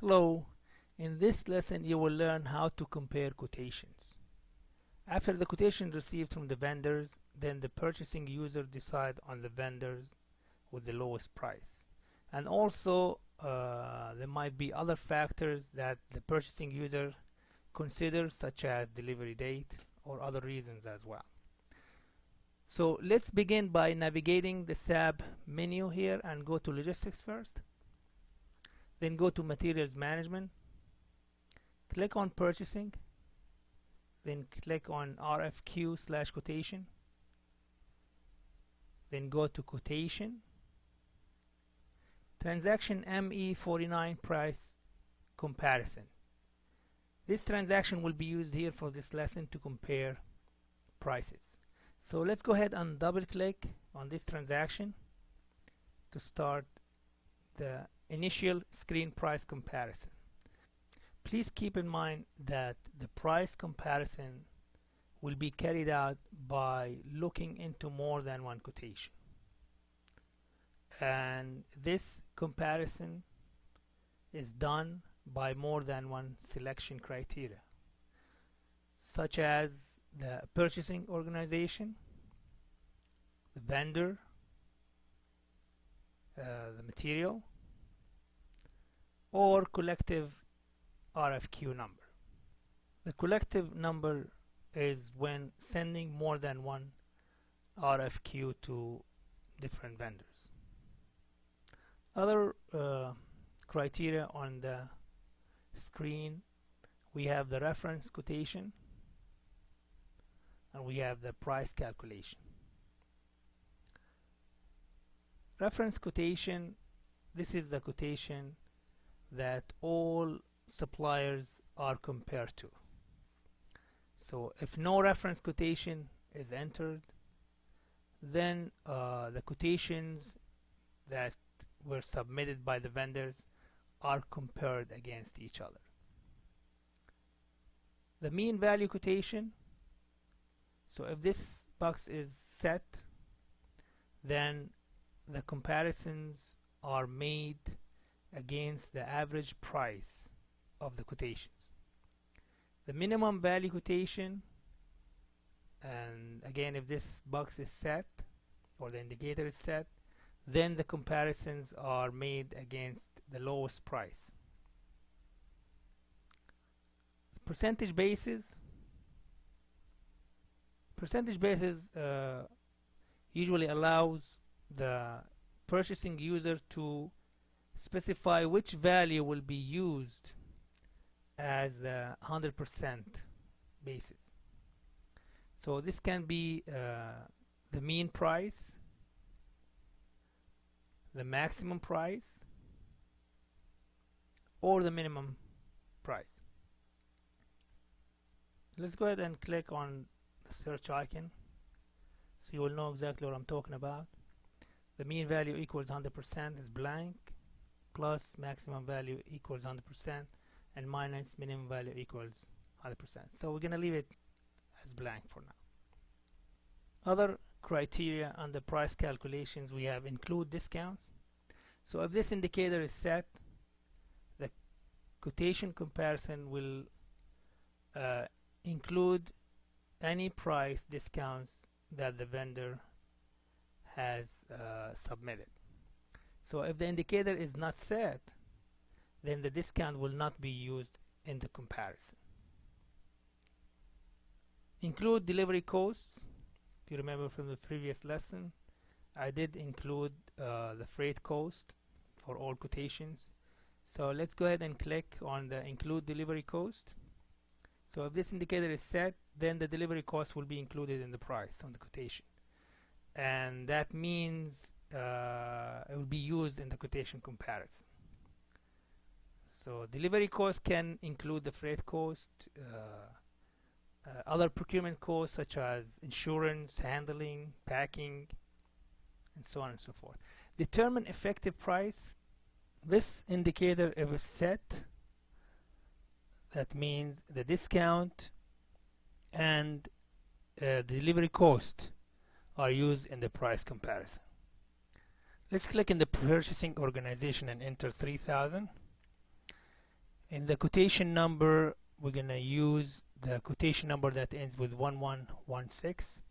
Hello, in this lesson you will learn how to compare quotations. After the quotation received from the vendors, then the purchasing user decide on the vendors with the lowest price. And also there might be other factors that the purchasing user considers, such as delivery date or other reasons as well. So let's begin by navigating the SAP menu here and go to logistics first. Then go to materials management, click on purchasing, then click on RFQ/quotation, then go to quotation, transaction ME49 price comparison. This transaction will be used here for this lesson to compare prices. So let's go ahead and double click on this transaction to start the initial screen price comparison. Please keep in mind that the price comparison will be carried out by looking into more than one quotation, and this comparison is done by more than one selection criteria, such as the purchasing organization, the vendor, the material, or collective RFQ number. The collective number is when sending more than one RFQ to different vendors. Other criteria on the screen, we have the reference quotation and we have the price calculation. Reference quotation, this is the quotation that all suppliers are compared to. So if no reference quotation is entered, then the quotations that were submitted by the vendors are compared against each other. The mean value quotation, so if this box is set, then the comparisons are made against the average price of the quotations. The minimum value quotation, and again if this box is set or the indicator is set, then the comparisons are made against the lowest price. Percentage basis usually allows the purchasing user to specify which value will be used as the 100% basis. So this can be the mean price, the maximum price, or the minimum price. Let's go ahead and click on the search icon so you will know exactly what I'm talking about. The mean value equals 100% is blank, plus maximum value equals 100%, and minus minimum value equals 100%. So we're going to leave it as blank for now. Other criteria under price calculations, we have include discounts. So if this indicator is set, the quotation comparison will include any price discounts that the vendor has submitted. So if the indicator is not set, then the discount will not be used in the comparison. Include delivery costs. If you remember from the previous lesson, I did include the freight cost for all quotations. So let's go ahead and click on the include delivery cost. So if this indicator is set, then the delivery cost will be included in the price on the quotation, and that means it will be used in the quotation comparison. So delivery cost can include the freight cost, other procurement costs such as insurance, handling, packing, and so on and so forth. Determine effective price. This indicator, if it's set, that means the discount and the delivery cost are used in the price comparison. Let's click in the purchasing organization and enter 3000. In the quotation number, we're going to use the quotation number that ends with 1116.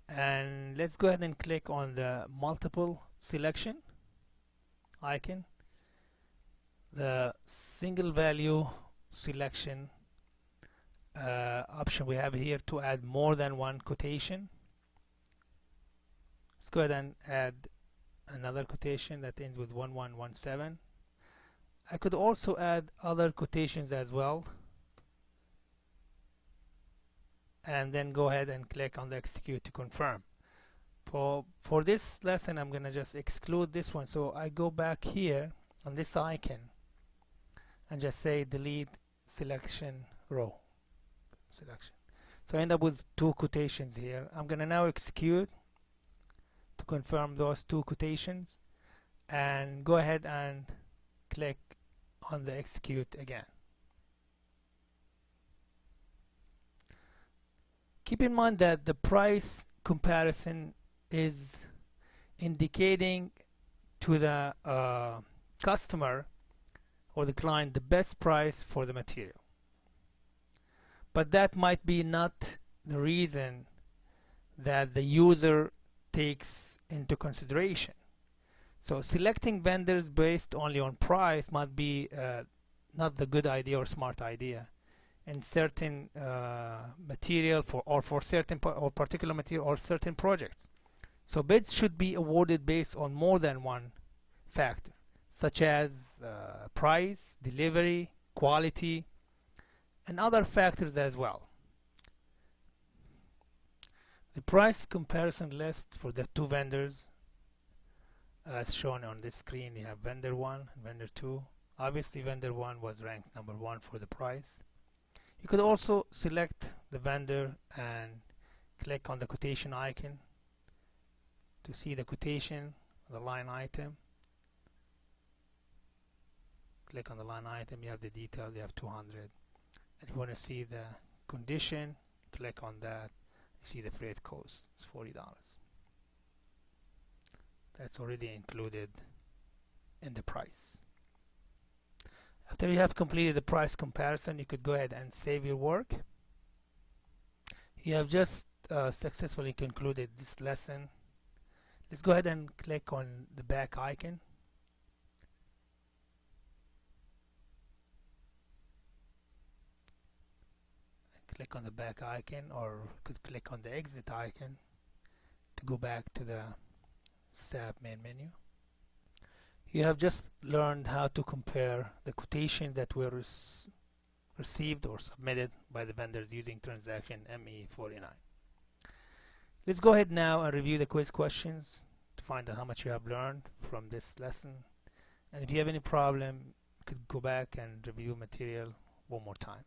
And let's go ahead and click on the multiple selection icon. The single value selection option we have here to add more than one quotation. Let's go ahead and add another quotation that ends with 1117. I could also add other quotations as well, and then go ahead and click on the execute to confirm. For this lesson, I'm going to just exclude this one. So I go back here on this icon and just say delete selection row selection. So I end up with two quotations here. I'm going to now execute to confirm those two quotations and go ahead and click on the execute again. Keep in mind that the price comparison is indicating to the customer or the client the best price for the material. But that might be not the reason that the user takes into consideration. So selecting vendors based only on price might be not the good idea or smart idea in certain material for certain or particular material or certain projects. So bids should be awarded based on more than one factor, such as price, delivery, quality, and other factors as well. The price comparison list for the two vendors as shown on this screen. You have vendor 1 and vendor 2. Obviously vendor 1 was ranked number 1 for the price. You could also select the vendor and click on the quotation icon to see the quotation, the line item. Click on the line item, you have the detail, you have 200. And if you want to see the condition, click on that. You see the freight cost, it's $40. That's already included in the price. After you have completed the price comparison, you could go ahead and save your work. You have just successfully concluded this lesson. Let's go ahead and click on the back icon. Click on the back icon, or could click on the exit icon to go back to the SAP main menu. You have just learned how to compare the quotation that were received or submitted by the vendors using transaction ME49. Let's go ahead now and review the quiz questions to find out how much you have learned from this lesson. And if you have any problem, you could go back and review material one more time.